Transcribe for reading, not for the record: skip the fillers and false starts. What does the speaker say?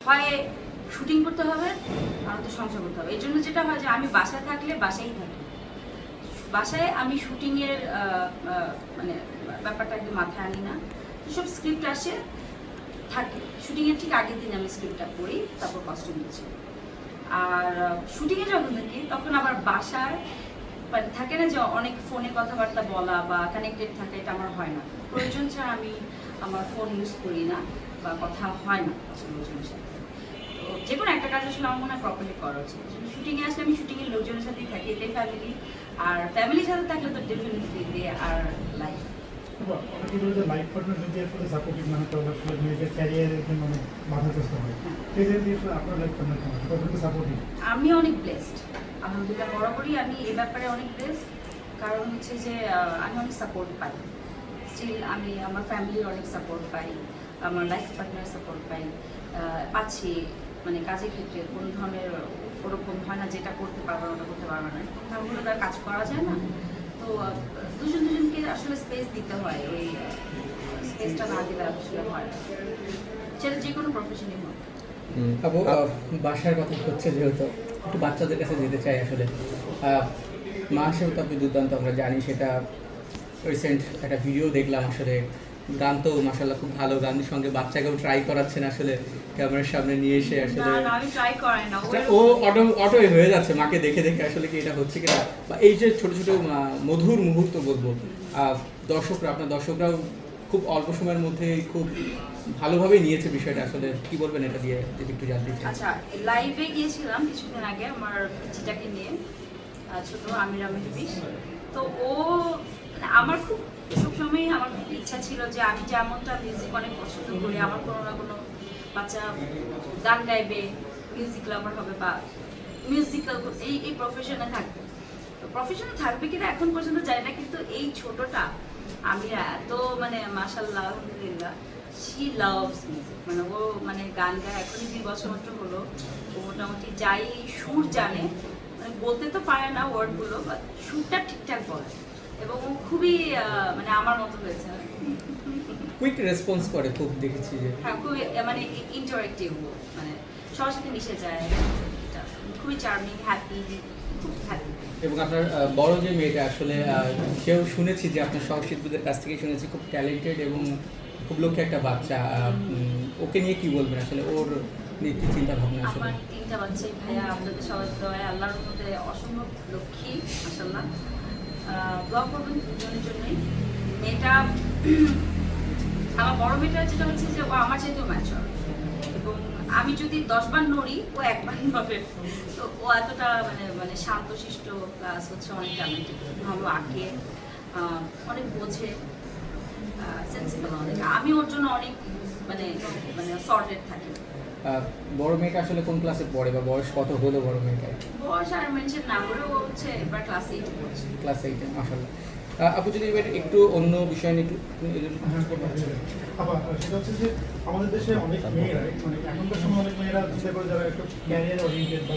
হয় শুটিং করতে হবে আর তো সংসার করতে হবে। এই জন্য যেটা হয় যে আমি বাসায় থাকলে বাসায় থাকি, বাসায় আমি শুটিংয়ের মানে ব্যাপারটা একদম মাথায় আনি না। সব স্ক্রিপ্ট আসে থাকে, শুটিংয়ের ঠিক আগের দিন আমি স্ক্রিপ্টটা পড়ি, তারপর কস্টিউম দিচ্ছি। আর শুটিংয়ে যখন থাকি তখন আবার বাসায় মানে থাকে না যে অনেক ফোনে কথাবার্তা বলা বা কানেক্টেড থাকে, এটা আমার হয় না। প্রয়োজন ছাড়া আমি আমার ফোন ইউজ করি না বা কথা হয় না লোকজনের সাথে। তো যে কোনো একটা কাজ আসলে আমার মনে হয় প্রপারলি করা উচিত। শুটিংয়ে আসলে আমি শুটিংয়ের লোকজনের সাথেই থাকি, এটাই ফ্যামিলি। আর ফ্যামিলির সাথে থাকলে তো ডেফিনেটলি দে আর লাইফ। অনেকে বলে যে লাইফ পার্টনার যদি আসলে সাপোর্টিভ না হয় তাহলে আসলে নিজের ক্যারিয়ারের জন্য অনেক বাধাগ্রস্ত হয়। সেই জন্য আসলে আপনার লাইফ পার্টনার কেমন, কতটুকু সাপোর্টিভ? আমি অনেক ব্লেসড, আলহামদুলিল্লাহ। বরাবরই আমি এই ব্যাপারে অনেক ব্লেসড, কারণ হচ্ছে যে আমি অনেক সাপোর্ট পাই। স্টিল আমি আমার ফ্যামিলির অনেক সাপোর্ট পাই, আমার লাইফ পার্টনার সাপোর্ট পাই, পাচ্ছি। মানে কাজের ক্ষেত্রে কোনো ধরনের ওরকম হয় না যেটা করতে পারবো না ওটা করতে পারবো না, তাহলে তার কাজ করা যায় না। তো দুজন দুজনকে আসলে স্পেস দিতে হয়, ওই স্পেসটা না দিলে আসলে হয় না, সেটা যে কোনো প্রফেশনই হোক। আপু, বাসার কথা হচ্ছে যেহেতু একটু বাচ্চাদের কাছে যেতে চাই আসলে। মা হিসেবে তো আপনি দুর্দান্ত, আমরা জানি সেটা। রিসেন্ট একটা ভিডিও দেখলাম আসলে, গান তো মাশাআল্লাহ খুব ভালো, গানের সঙ্গে বাচ্চাকেও ট্রাই করাচ্ছেন আসলে ক্যামেরার সামনে নিয়ে এসে আসলে। না আমি ট্রাই করাই না, ও অটোই হয়ে যাচ্ছে মাকে দেখে দেখে আসলে কি এটা হচ্ছে কিনা, বা এই যে ছোট ছোট মধুর মুহূর্ত বলবো, আপনার দর্শকরাও খুব অল্প সময়ের মধ্যে খুব ভালোভাবেই নিয়েছে বিষয়টা। আসলে কি বলবেন এটা দিয়ে, যদি একটু জানতে চাই। আচ্ছা, লাইভে গিয়েছিলাম কিছুদিন আগে আমার চিটাকে নিয়ে, ছোট আমিরা মেহবিশ। তো ও মানে আমার খুব সবসময় আমার ইচ্ছা ছিল যে আমি যেমনটা মিউজিক অনেক পছন্দ করি, আমার কোনো না কোনো বাচ্চা গান গাইবে, মিউজিক লাভার হবে বা মিউজিক্যাল এই প্রফেশনে থাকবে। তো প্রফেশনে থাকবে কিনা এখন পর্যন্ত জানি না, কিন্তু এই ছোটটা আমিরা এত মানে মাশাআল্লাহ আলহামদুলিল্লাহ, শি লাভস মিউজিক। মানে ও মানে গান গায়, এখনই 2 বছর মাত্র হলো। ও মোটামুটি যাই সুর জানে, মানে বলতে তো পারে না ওয়ার্ডগুলো, বাট সুরটা ঠিকঠাক বলে। এবং ও খুবই মানে আমার মতো হয়েছে। কুইক রেসপন্স করে খুব, দেখেছি যে। হ্যাঁ, খুবই মানে ইন্টারেক্টিভ, মানে সবার সাথে মিশে যায়। এটা খুবই চার্মিং, হ্যাপি, খুব হ্যাপি। এবং আপনার বড় যে মেয়েটা আসলে, সেও শুনেছি যে আপনার সহশিল্পীদের কাছ থেকে শুনেছি খুব ট্যালেন্টেড এবং খুব লক্ষ্যে একটা বাচ্চা। ওকে নিয়ে কি বলবেন আসলে, ওর নিয়ে কি চিন্তা ভাবনা আসলে? আমার 3টা বাচ্চাই ভাইয়া, আপনাদের সবার দয়ায় আল্লাহর মধ্যে অসম্ভব লক্ষ্মী মাশাআল্লাহ। দোয়া করবেন দুজনের জন্যই। মেয়েটা আমার বড় মেয়েটা যেটা হচ্ছে যে ও আমার চাইতেও ম্যাচিওর, এবং আমি যদি 10 বার নড়ি ও একবার নড়ে। তো ও এতটা মানে মানে শান্তশিষ্ট, প্লাস হচ্ছে অনেক ট্যালেন্টেড, ভালো আঁকে, অনেক বোঝে, সেন্সিবল অনেক। আমি ওর জন্য অনেক মানে মানে সর্টেড থাকি। বড় মেয়েটা আসলে কোন ক্লাসে পড়ে, বা বয়স কত হলো বড় মেয়েটার? বয়স আর মেনশন না করে ও হচ্ছে এবার ক্লাস 8 পড়ছে। ক্লাস 8-এ, মাশাআল্লাহ। আপু, যদি এবার একটু অন্য বিষয় নিয়ে একটু আবার সেটা হচ্ছে যে আমাদের দেশে অনেক মেয়েরা, মানে এখনকার সময় অনেক মেয়েরা চিন্তা করে যারা একটু ক্যারিয়ার ওরিয়েন্টেড বা